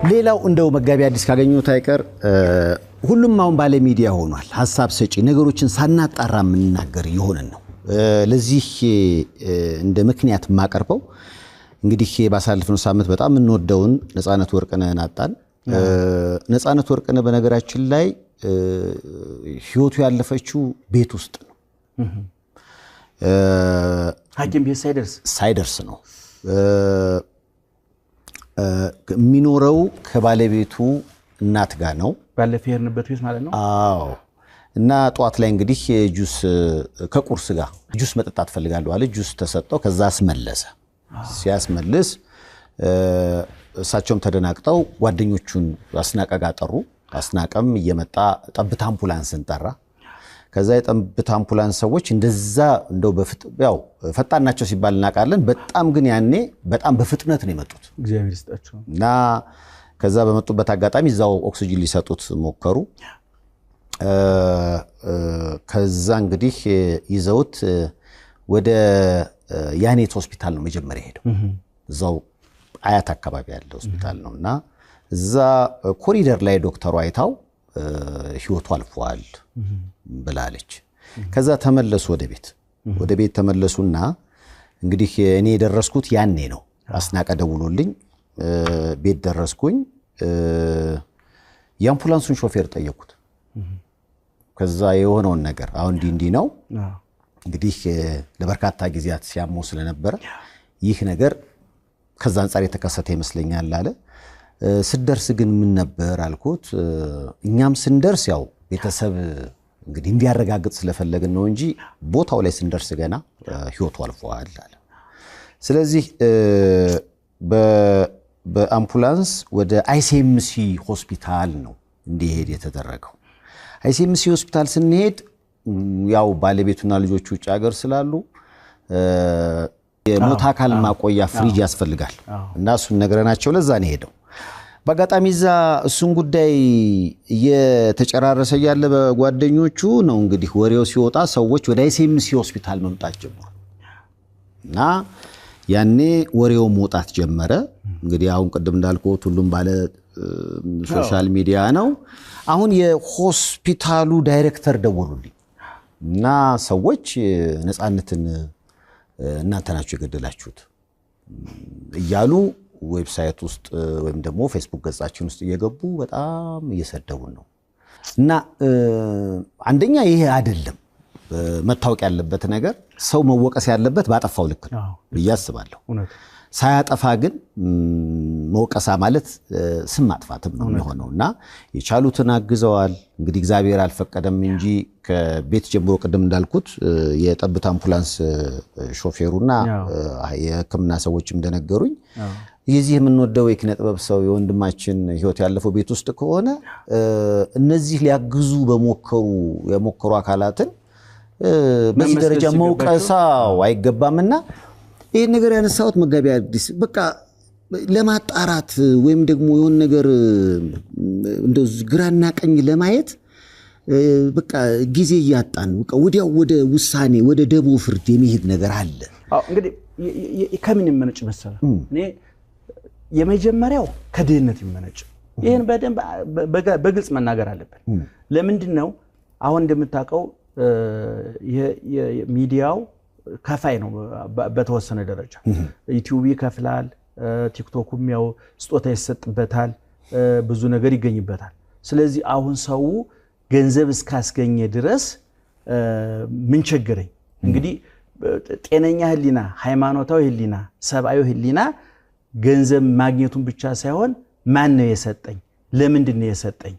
ሌላው እንደው መጋቢ አዲስ ካገኙት አይቀር ሁሉም አሁን ባለ ሚዲያ ሆኗል ሐሳብ ሰጪ ነገሮችን ሳናጣራ ምንናገር ይሆነን ነው ለዚህ እንደ ምክንያት ማቀርበው እንግዲህ ባሳለፍነው ሳምንት በጣም እንወደውን ነፃነት ወርቅነህን አጣን ነፃነት ወርቅነህ በነገራችን ላይ ህይወቱ ያለፈችው ቤት ውስጥ ነው ሐኪም ቤት ሳይደርስ ነው ሚኖረው ከባለቤቱ እናት ጋር ነው ባለፈ የርንበት ቤት ማለት ነው አዎ እና ጧት ላይ እንግዲህ ጁስ ከቁርስ ጋር ጁስ መጠጣት ፈልጋለሁ አለ ጁስ ተሰጠው ከዛ አስመለሰ ሲያስመልስ እሳቸውም ተደናቅጠው ጓደኞቹን አስናቀጋ ጠሩ አስናቀም እየመጣ ጠብታ አምቡላንስን ጠራ ከዛ የጠብታ አምቡላንስ ሰዎች እንደዛ እንደው ያው ፈጣን ናቸው ሲባል እናቃለን በጣም ግን ያኔ በጣም በፍጥነት ነው የመጡት እግዚአብሔር ይስጣቸው እና ከዛ በመጡበት አጋጣሚ እዛው ኦክሲጅን ሊሰጡት ሞከሩ ከዛ እንግዲህ ይዘውት ወደ ያኔት ሆስፒታል ነው መጀመሪያ ሄደው እዛው አያት አካባቢ ያለ ሆስፒታል ነውና እዛ ኮሪደር ላይ ዶክተሩ አይታው ህይወቱ አልፏል ብላለች ከዛ ተመለሱ ወደ ቤት ተመለሱና እንግዲህ እኔ የደረስኩት ያኔ ነው አስናቀ ደውሎልኝ ቤት ደረስኩኝ የአምቡላንሱን ሾፌር ጠየቁት ከዛ የሆነውን ነገር አሁን እንዲ ነው እንግዲህ ለበርካታ ጊዜያት ሲያመው ስለነበረ ይህ ነገር ከዛ አንፃር የተከሰተ ይመስለኛል አለ ስደርስ ግን ምን ነበር አልኩት እኛም ስንደርስ ያው ቤተሰብ እንግዲህ እንዲያረጋግጥ ስለፈለግን ነው እንጂ ቦታው ላይ ስንደርስ ገና ህይወቱ አልፏል አለ ስለዚህ በአምቡላንስ ወደ አይሲኤምሲ ሆስፒታል ነው እንዲሄድ የተደረገው አይሲኤምሲ ሆስፒታል ስንሄድ ያው ባለቤቱና ልጆቹ ውጭ ሀገር ስላሉ የሞት አካል ማቆያ ፍሪጅ ያስፈልጋል እና እሱን ነገረናቸው ለዛ ነው ሄደው በአጋጣሚ እዛ እሱን ጉዳይ እየተጨራረሰ ያለ በጓደኞቹ ነው እንግዲህ ወሬው ሲወጣ ሰዎች ወደ አይሲኤምሲ ሆስፒታል መምጣት ጀመሩ እና ያኔ ወሬው መውጣት ጀመረ እንግዲህ አሁን ቀደም እንዳልኩት ሁሉም ባለ ሶሻል ሚዲያ ነው አሁን የሆስፒታሉ ዳይሬክተር ደወሉልኝ እና ሰዎች ነፃነትን እናንተ ናችሁ የገደላችሁት እያሉ ዌብሳይት ውስጥ ወይም ደግሞ ፌስቡክ ገጻችን ውስጥ እየገቡ በጣም እየሰደቡን ነው እና አንደኛ ይሄ አይደለም መታወቅ ያለበት ነገር ሰው መወቀስ ያለበት ባጠፋው ልክ ነው በያስባለሁ ሳያጠፋ ግን መወቀሳ ማለት ስም ማጥፋትም ነው የሚሆነውና የቻሉትን አግዘዋል እንግዲህ እግዚአብሔር አልፈቀደም እንጂ ከቤት ጀምሮ ቀደም እንዳልኩት የጠብታ አምቡላንስ ሾፌሩና የህክምና ሰዎችም እንደነገሩኝ የዚህ የምንወደው የኪነ ጥበብ ሰው የወንድማችን ህይወት ያለፈው ቤት ውስጥ ከሆነ እነዚህ ሊያግዙ የሞከሩ አካላትን በዚህ ደረጃ መውቀሳው አይገባምና ይሄ ነገር ያነሳውት መጋቢ አዲስ በቃ ለማጣራት ወይም ደግሞ የሆነ ነገር እንደው ግራና ቀኝ ለማየት በቃ ጊዜ ያጣን በቃ ወዲያው ወደ ውሳኔ ወደ ደቦ ፍርድ የሚሄድ ነገር አለ እንግዲህ ከምን ይመነጭ መሰለ እኔ የመጀመሪያው ከድህነት ይመነጭ ይሄን በደንብ በግልጽ መናገር አለብን ለምንድን ነው አሁን እንደምታውቀው የሚዲያው ከፋይ ነው በተወሰነ ደረጃ ዩቲዩብ ይከፍላል ቲክቶክም ያው ስጦታ ይሰጥበታል ብዙ ነገር ይገኝበታል ስለዚህ አሁን ሰው ገንዘብ እስካስገኘ ድረስ ምን ቸገረኝ እንግዲህ ጤነኛ ህሊና ሃይማኖታዊ ህሊና ሰብአዊ ህሊና ገንዘብ ማግኘቱን ብቻ ሳይሆን ማን ነው የሰጠኝ ለምንድን ነው የሰጠኝ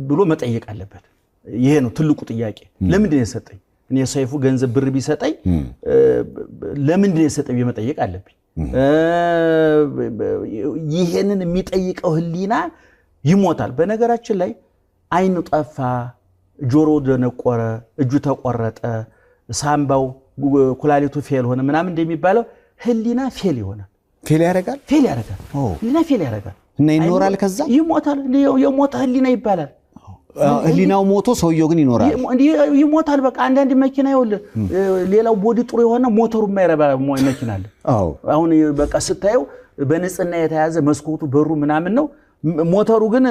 ብሎ መጠየቅ አለበት ይሄ ነው ትልቁ ጥያቄ ለምንድን ነው የሰጠኝ እኔ ሰይፉ ገንዘብ ብር ቢሰጠኝ ለምንድን ነው የሰጠኝ በመጠየቅ አለብኝ ይሄንን የሚጠይቀው ህሊና ይሞታል በነገራችን ላይ አይኑ ጠፋ ጆሮ ደነቆረ እጁ ተቆረጠ ሳምባው ኩላሊቱ ፌል ሆነ ምናምን እንደሚባለው ህሊና ፌል ይሆናል ፌል ያደርጋል ህሊና ፌል ያደርጋል እና ይኖራል ከዛ ይሞታል የሞተ ህሊና ይባላል ህሊናው ሞቶ ሰውየው ግን ይሞታል በቃ አንድ መኪና ይወል ሌላው ቦዲ ጥሩ የሆነ ሞተሩ የማይረባ መኪና አለ አሁን በቃ ስታየው በንጽህና የተያዘ መስኮቱ በሩ ምናምን ነው ሞተሩ ግን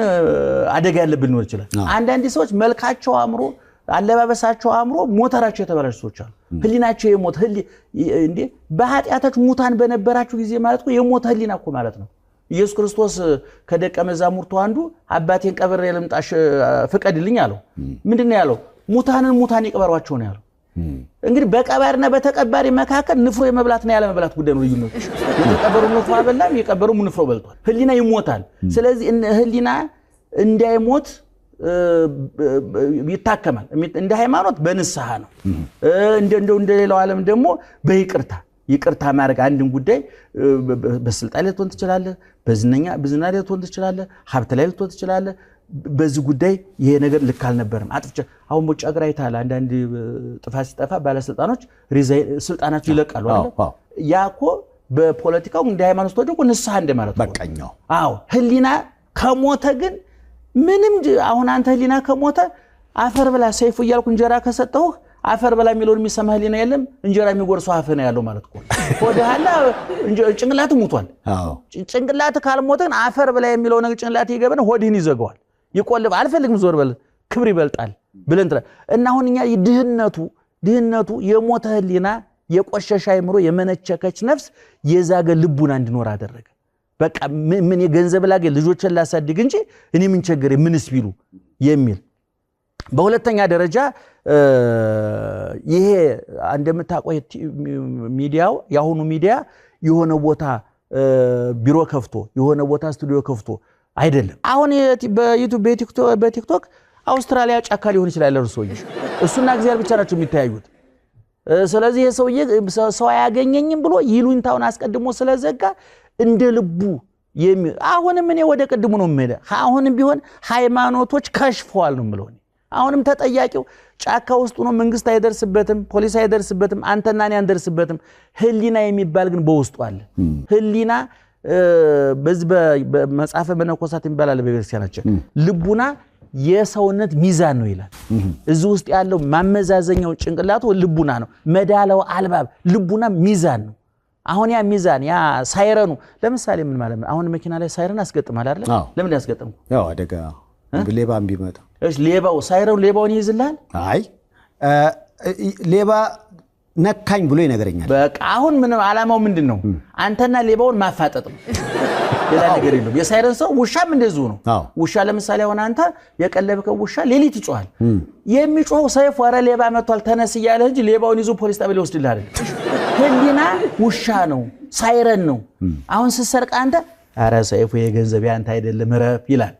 አደጋ ያለብን ነው ይችላል አንዳንድ ሰዎች መልካቸው አምሮ አለባበሳቸው አምሮ ሞተራቸው የተበላሸ ሰዎች አሉ ህሊናቸው የሞት እንዴ በኃጢአታችሁ ሙታን በነበራችሁ ጊዜ ማለት ነው የሞት ህሊና እኮ ማለት ነው ኢየሱስ ክርስቶስ ከደቀ መዛሙርቱ አንዱ አባቴን ቀብሬ ልምጣሽ ፍቀድልኝ አለው ምንድነው ያለው ሙታን ይቀበሯቸው ነው ያለው እንግዲህ በቀባሪና በተቀባሪ መካከል ንፍሮ የመብላትና ያለ መብላት ጉዳይ ነው ልዩነቱ የተቀበሩ ንፍሮ አበላም የቀበሩ ንፍሮ በልቷል ህሊና ይሞታል ስለዚህ ህሊና እንዳይሞት ይታከማል እንደ ሃይማኖት በንስሐ ነው እንደሌላው ዓለም ደግሞ ይቅርታ ማድረግ አንድን ጉዳይ በስልጣን ላይ ልትሆን ትችላለህ በዝና ላይ ልትሆን ትችላለህ ሀብት ላይ ልትሆን ትችላለህ በዚህ ጉዳይ ይሄ ነገር ልክ አልነበረም አጥፍቼ አሁን ወጭ አገር አይታል አንዳንድ ጥፋት ሲጠፋ ባለስልጣኖች ስልጣናቸው ይለቃሉ አይደል ያኮ በፖለቲካው እንደ ሃይማኖት ደግሞ ንስሐ እንደማለት ነው በቃኛው ህሊና ከሞተ ግን ምንም አሁን አንተ ህሊና ከሞተ አፈር ብላ ሰይፉ እያልኩ እንጀራ ከሰጠው አፈር ብላ የሚለውን የሚሰማ ህሊና የለም እንጀራ የሚጎርሰው አፍ ነው ያለው ማለት ነው ወደሃላ ጭንቅላት ሞቷል ጭንቅላት ካልሞተን አፈር ብላ የሚለው ነገር ጭንቅላት ይገበን ሆድህን ይዘጋዋል ይቆልብ አልፈልግም ዞር በል ክብር ይበልጣል ብለን እና አሁን እኛ ድህነቱ የሞተ ህሊና የቆሸሸ አይምሮ የመነቸከች ነፍስ የዛገ ልቡና እንዲኖር አደረገ በቃ ምን የገንዘብ ላገ ልጆችን ላሳድግ እንጂ እኔ ምን ቸገረ ምንስ ቢሉ የሚል በሁለተኛ ደረጃ ይሄ እንደምታቆይ ሚዲያው ያሁኑ ሚዲያ የሆነ ቦታ ቢሮ ከፍቶ የሆነ ቦታ ስቱዲዮ ከፍቶ አይደለም አሁን በዩቲዩብ በቲክቶክ አውስትራሊያ ጫካ ሊሆን ይችላል ለርሶይ እሱና እግዚአብሔር ብቻ ናቸው የሚታዩት ስለዚህ የሰውዬ ሰው ያገኘኝም ብሎ ይሉንታውን አስቀድሞ ስለዘጋ እንደ ልቡ አሁንም እኔ ወደ ቀድሙ ነው የምሄደ አሁንም ቢሆን ሃይማኖቶች ከሽፈዋል ነው የምለው አሁንም ተጠያቂው ጫካ ውስጥ ነው መንግስት አይደርስበትም ፖሊስ አይደርስበትም አንተና እኔ አንደርስበትም ህሊና የሚባል ግን በውስጡ አለ ህሊና በዚህ በመጽሐፈ መነኮሳት ይባላል በቤተክርስቲያናችን ልቡና የሰውነት ሚዛን ነው ይላል እዚህ ውስጥ ያለው ማመዛዘኛው ጭንቅላቱ ልቡና ነው መዳለው አልባብ ልቡና ሚዛን ነው አሁን ያ ሚዛን ያ ሳይረኑ ለምሳሌ ምን ማለት ነው አሁን መኪና ላይ ሳይረን አስገጥማል አይደል ለምን ያስገጥምኩ ያው አደጋ ሌባም ቢመጣ እሺ ሌባው ሳይረን ሌባውን ይይዝላል አይ ሌባ ነካኝ ብሎ ይነገረኛል በቃ አሁን ምን አላማው ምንድነው አንተና ሌባውን ማፋጠጥ ነው ሌላ ነገር የለም የሳይረን ሰው ውሻም እንደዚሁ ነው ውሻ ለምሳሌ አሁን አንተ የቀለብከው ውሻ ሌሊት ይጮሃል የሚጮው ሰይፍ ወረ ሌባ መጥቷል ተነስ ይያለ እንጂ ሌባውን ይዞ ፖሊስ ጣቢያ ይወስድልህ አይደል ህሊና ውሻ ነው ሳይረን ነው አሁን ሲሰርቅ አንተ አረ ሰይፉ የገንዘብ ያንተ አይደለም ረፍ ይላል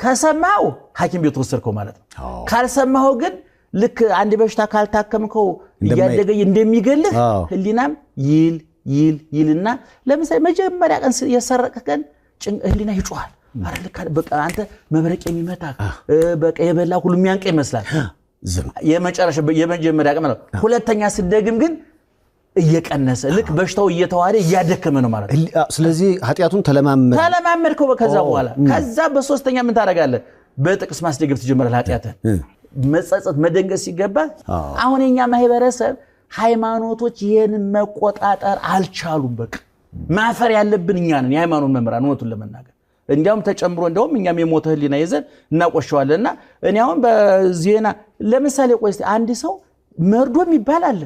ከሰማው ሐኪም ቤት ወሰድከው ማለት ነው ካልሰማው ግን ልክ አንድ በሽታ ካልታከምከው ያደገ እንደሚገልህ ህሊናም ይልና ለምሳሌ መጀመሪያ ቀን የሰረቀከን ህሊና ይጮሃል አረ ልክ በቃ አንተ መብረቅ የሚመታ በቃ የበላ ሁሉ የሚያንቀ ይመስላል የመጀመሪያ ቀን ማለት ሁለተኛ ሲደግም ግን እየቀነሰ ልክ በሽታው እየተዋረ እያደከመ ነው ማለት ስለዚህ ኃጢያቱን ተለማመድከው ከዛ በኋላ ከዛ በሶስተኛ ምን ታረጋለህ በጥቅስ ማስደገፍ ትጀምራለህ ኃጢያትን መጸጸት መደንገስ ሲገባ አሁን የኛ ማህበረሰብ ሃይማኖቶች ይሄን መቆጣጠር አልቻሉም በቃ ማፈር ያለብን እኛ ነን የሃይማኖት መምህራን ወጡን ለመናገር እንዲያውም ተጨምሮ እንደውም እኛም የሞተ ህሊና ይዘን እናቆሽዋለንና እኔ አሁን በዜና ለምሳሌ ቆይስ አንድ ሰው መርዶም ይባላል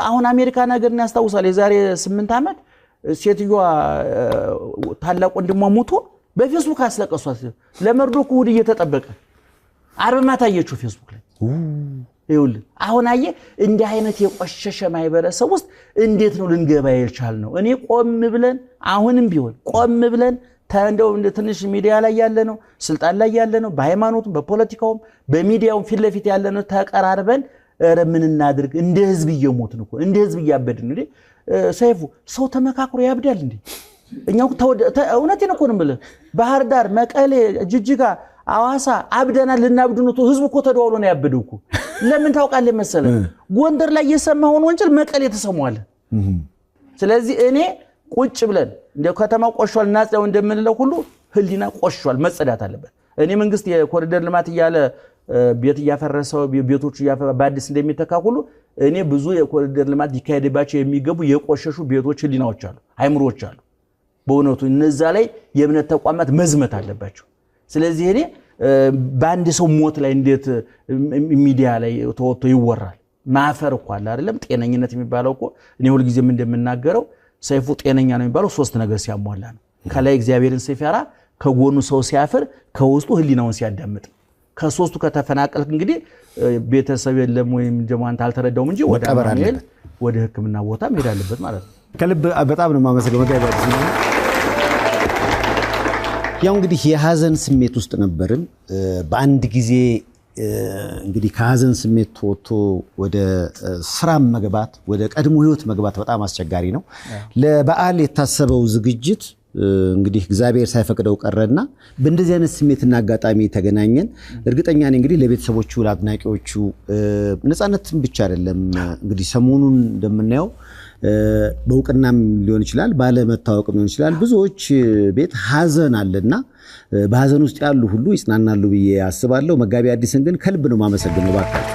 አሁን አሜሪካ ነገር ያስታውሳል የዛሬ 8 አመት ሴትዮዋ ታላቅ ወንድሟ ሞቶ በፌስቡክ አስለቀሷት ለመርዶ ኩሁድ እየተጠበቀ አርብ ማታ አየችው ፌስቡክ ላይ ይውል አሁን አየ እንደ አይነት የቆሸሸ ማይበረሰብ ውስጥ እንዴት ነው ልንገባ ይቻል ነው እኔ ቆም ብለን አሁንም ቢሆን ቆም ብለን እንደው እንደ ትንሽ ሚዲያ ላይ ያለ ነው ስልጣን ላይ ያለ ነው በሃይማኖቱም በፖለቲካውም በሚዲያውም ፊት ለፊት ያለ ነው ተቀራርበን ምን እናድርግ እንደ ህዝብ እየሞት ነው እንደ ህዝብ እያበድን እንዴ ሰይፉ ሰው ተመካክሮ ያብዳል እንዴ እኛው እውነቴን እኮ ነው ማለት ባህር ዳር መቀሌ ጅጅጋ አዋሳ አብደና ልናብዱ ነው ህዝቡ እኮ ተደዋውሎ ነው ያበደው እኮ ለምን ታውቃለህ መሰለ ጎንደር ላይ የሰማውን ወንጀል መቀሌ ተሰማዋል ስለዚህ እኔ ቁጭ ብለን እንደ ከተማው ቆሽዋል እናጽዳው እንደምንለው ሁሉ ህሊና ቆሽዋል መጸዳት አለበት እኔ መንግስት የኮሪደር ልማት ይያለ ቤት ያፈረሰው ቤቶቹ በአዲስ እንደሚተካኩሉ እኔ ብዙ የኮሪደር ልማት ይካሄድባቸው የሚገቡ የቆሸሹ ቤቶች ህሊናዎች አሉ አይምሮዎች አሉ በእውነቱ እነዛ ላይ የእምነት ተቋማት መዝመት አለባቸው ስለዚህ እኔ በአንድ ሰው ሞት ላይ እንዴት ሚዲያ ላይ ተወጥቶ ይወራል ማፈር እኮ አለ አይደለም ጤነኝነት የሚባለው እኮ እኔ ሁሉ ጊዜ እንደምናገረው ሰይፉ ጤነኛ ነው የሚባለው ሶስት ነገር ሲያሟላ ነው ከላይ እግዚአብሔርን ሲፈራ ከጎኑ ሰው ሲያፍር ከውስጡ ህሊናውን ሲያዳምጥ ከሶስቱ ከተፈናቀልክ እንግዲህ ቤተሰብ የለም ወይም ደግሞ አንተ አልተረዳውም እንጂ ወደ አማኑኤል ወደ ህክምና ቦታ መሄድ አለበት ማለት ነው ከልብ በጣም ነው ማመሰግነው ጋይባስ ያው እንግዲህ የሐዘን ስሜት ውስጥ ነበርን በአንድ ጊዜ እንግዲህ ከሐዘን ስሜት ወጥቶ ወደ ስራም መግባት ወደ ቀድሞ ህይወት መግባት በጣም አስቸጋሪ ነው ለበዓል የታሰበው ዝግጅት እንግዲህ እግዚአብሔር ሳይፈቅደው ቀረና በእንደዚህ አይነት ስሜትና አጋጣሚ ተገናኘን እርግጠኛ ነኝ እንግዲህ ለቤተሰቦቹ ለአድናቂዎቹ ነፃነትን ብቻ አይደለም እንግዲህ ሰሞኑን እንደምናየው በእውቅናም ሊሆን ይችላል ባለመታወቅም ሊሆን ይችላል ብዙዎች ቤት ሐዘን አለና በሐዘን ውስጥ ያሉ ሁሉ ይጽናናሉ ብዬ አስባለሁ መጋቢ አዲስን ግን ከልብ ነው ማመሰግነው ባካ